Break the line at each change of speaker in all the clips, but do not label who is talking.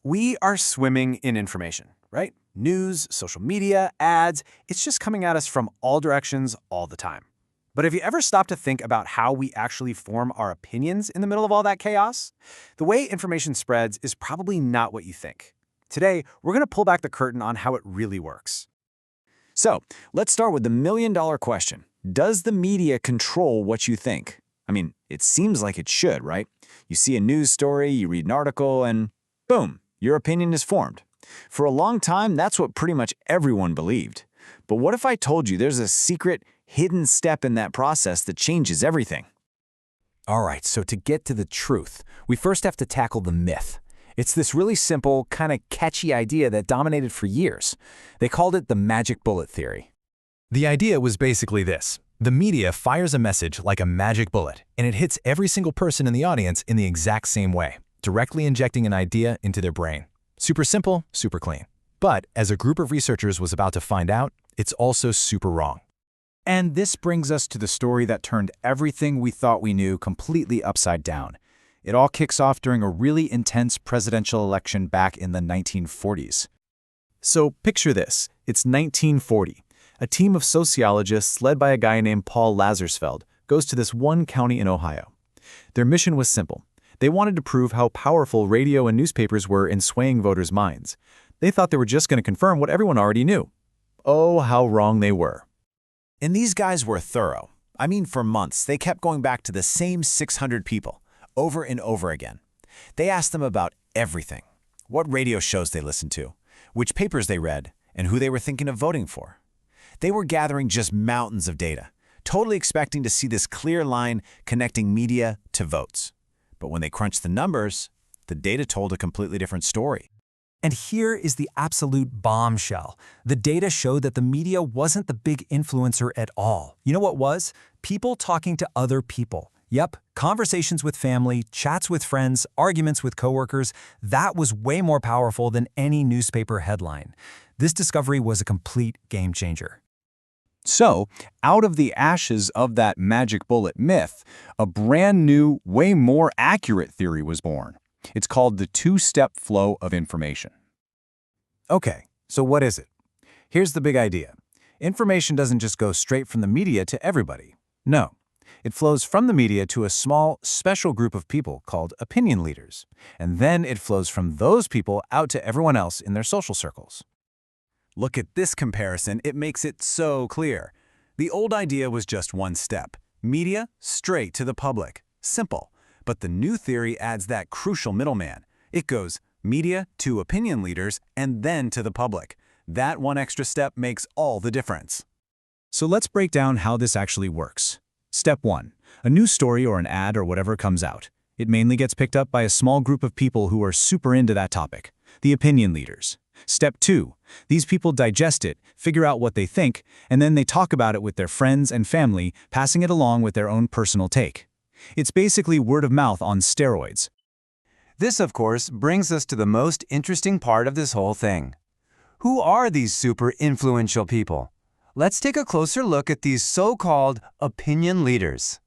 We are swimming in information, right? News, social media, ads, it's just coming at us from all directions all the time. But have you ever stopped to think about how we actually form our opinions in the middle of all that chaos? The way information spreads is probably not what you think. Today, we're going to pull back the curtain on how it really works.
So, let's start with the million-dollar question. Does the media control what you think? I mean, it seems like it should, right? You see a news story, you read an article, and boom, your opinion is formed. For a long time, that's what pretty much everyone believed. But what if I told you there's a secret, hidden step in that process that changes everything?
All right, so to get to the truth, we first have to tackle the myth. It's this really simple, kind of catchy idea that dominated for years. They called it the magic bullet theory.
The idea was basically this. The media fires a message like a magic bullet, and it hits every single person in the audience in the exact same way, directly injecting an idea into their brain. Super simple, super clean. But as a group of researchers was about to find out, it's also super wrong.
And this brings us to the story that turned everything we thought we knew completely upside down. It all kicks off during a really intense presidential election back in the 1940s. So picture this. It's 1940. A team of sociologists led by a guy named Paul Lazarsfeld goes to this one county in Ohio. Their mission was simple. They wanted to prove how powerful radio and newspapers were in swaying voters' minds. They thought they were just going to confirm what everyone already knew. Oh, how wrong they were.
And these guys were thorough. I mean, for months, they kept going back to the same 600 people, over and over again. They asked them about everything. What radio shows they listened to, which papers they read, and who they were thinking of voting for. They were gathering just mountains of data, totally expecting to see this clear line connecting media to votes. But when they crunched the numbers, the data told a completely different story.
And here is the absolute bombshell. The data showed that the media wasn't the big influencer at all. You know what was? People talking to other people. Yep, conversations with family, chats with friends, arguments with coworkers. That was way more powerful than any newspaper headline. This discovery was a complete game changer.
So, out of the ashes of that magic bullet myth, a brand new, way more accurate theory was born. It's called the two-step flow of information.
Okay, so what is it? Here's the big idea. Information doesn't just go straight from the media to everybody. No, it flows from the media to a small, special group of people called opinion leaders. And then it flows from those people out to everyone else in their social circles.
Look at this comparison, it makes it so clear. The old idea was just one step. Media, straight to the public. Simple. But the new theory adds that crucial middleman. It goes media to opinion leaders and then to the public. That one extra step makes all the difference.
So let's break down how this actually works. Step 1. A news story or an ad or whatever comes out. It mainly gets picked up by a small group of people who are super into that topic, the opinion leaders. Step 2. These people digest it, figure out what they think, and then they talk about it with their friends and family, passing it along with their own personal take. It's basically word of mouth on steroids.
This, of course, brings us to the most interesting part of this whole thing. Who are these super influential people? Let's take a closer look at these so-called opinion leaders.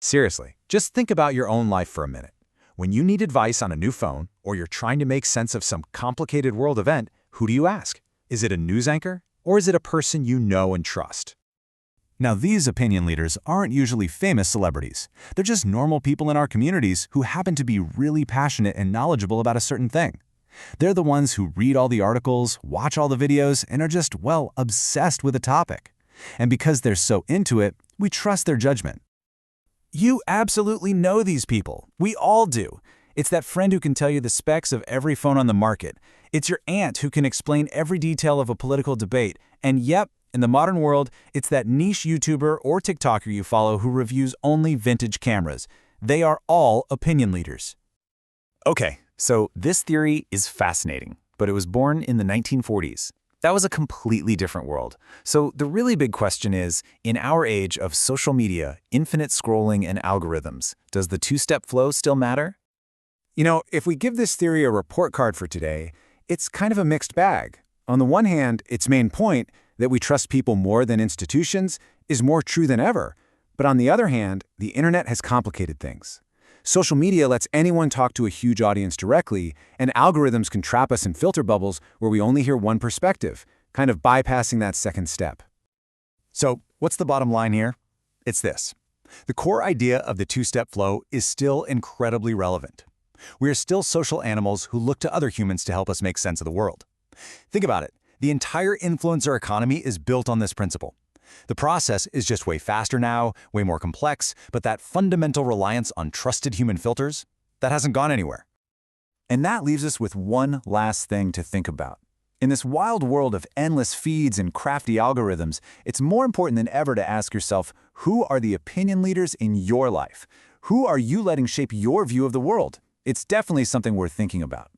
Seriously, just think about your own life for a minute. When you need advice on a new phone, or you're trying to make sense of some complicated world event, who do you ask? Is it a news anchor, or is it a person you know and trust?
Now, these opinion leaders aren't usually famous celebrities. They're just normal people in our communities who happen to be really passionate and knowledgeable about a certain thing. They're the ones who read all the articles, watch all the videos, and are just, well, obsessed with a topic. And because they're so into it, we trust their judgment.
You absolutely know these people. We all do. It's that friend who can tell you the specs of every phone on the market. It's your aunt who can explain every detail of a political debate. And yep, in the modern world, it's that niche YouTuber or TikToker you follow who reviews only vintage cameras. They are all opinion leaders.
Okay, so this theory is fascinating, but it was born in the 1940s. That was a completely different world. So the really big question is, in our age of social media, infinite scrolling, and algorithms, does the two-step flow still matter?
You know, if we give this theory a report card for today, it's kind of a mixed bag. On the one hand, its main point, that we trust people more than institutions, is more true than ever. But on the other hand, the internet has complicated things.
Social media lets anyone talk to a huge audience directly, and algorithms can trap us in filter bubbles where we only hear one perspective, kind of bypassing that second step.
So, what's the bottom line here? It's this. The core idea of the two-step flow is still incredibly relevant. We are still social animals who look to other humans to help us make sense of the world. Think about it. The entire influencer economy is built on this principle. The process is just way faster now, way more complex, but that fundamental reliance on trusted human filters, that hasn't gone anywhere.
And that leaves us with one last thing to think about. In this wild world of endless feeds and crafty algorithms, it's more important than ever to ask yourself, who are the opinion leaders in your life? Who are you letting shape your view of the world? It's definitely something worth thinking about.